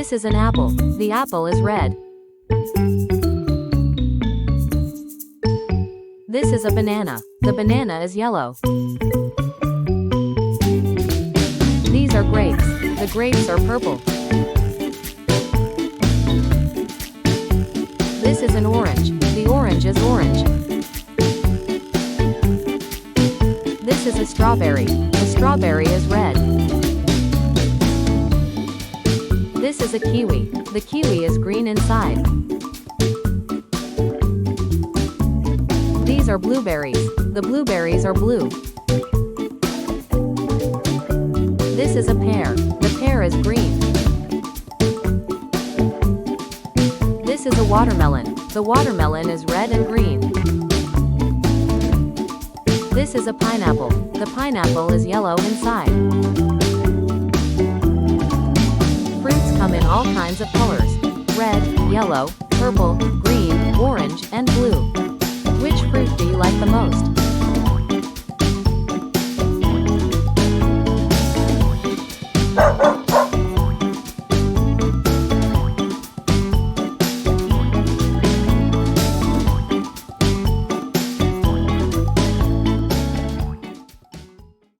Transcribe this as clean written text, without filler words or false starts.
This is an apple. The apple is red. This is a banana. The banana is yellow. These are grapes. The grapes are purple. This is an orange. The orange is orange. This is a strawberry. The strawberry is red. This is a kiwi. The kiwi is green inside. These are blueberries. The blueberries are blue. This is a pear. The pear is green. This is a watermelon. The watermelon is red and green. This is a pineapple. The pineapple is yellow inside. Fruits come in all kinds of colors: red, yellow, purple, green, orange, and blue. Which fruit do you like the most?